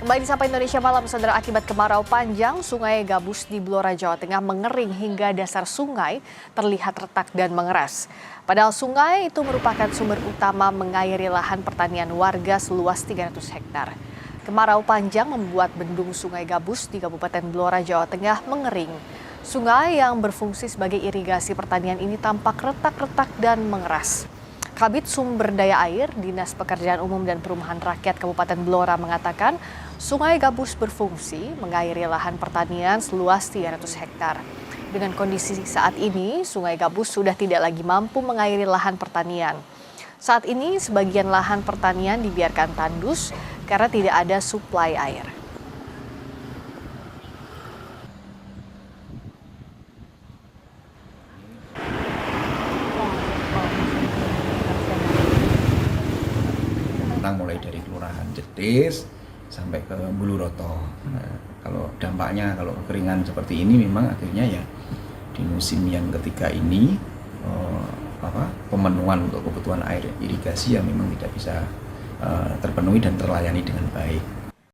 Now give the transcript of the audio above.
Kembali sampai Indonesia Malam, saudara, akibat kemarau panjang, Sungai Gabus di Blora, Jawa Tengah mengering hingga dasar sungai terlihat retak dan mengeras. Padahal sungai itu merupakan sumber utama mengairi lahan pertanian warga seluas 300 hektar. Kemarau panjang membuat bendung Sungai Gabus di Kabupaten Blora, Jawa Tengah mengering. Sungai yang berfungsi sebagai irigasi pertanian ini tampak retak-retak dan mengeras. Kabid Sumber Daya Air, Dinas Pekerjaan Umum dan Perumahan Rakyat Kabupaten Blora mengatakan Sungai Gabus berfungsi mengairi lahan pertanian seluas 300 hektar. Dengan kondisi saat ini, Sungai Gabus sudah tidak lagi mampu mengairi lahan pertanian. Saat ini, sebagian lahan pertanian dibiarkan tandus karena tidak ada suplai air. Mulai dari Kelurahan Jetis sampai ke Buluroto. Nah, kalau dampaknya, kalau kekeringan seperti ini memang akhirnya ya di musim yang ketiga ini pemenuhan untuk kebutuhan air irigasi yang memang tidak bisa terpenuhi dan terlayani dengan baik.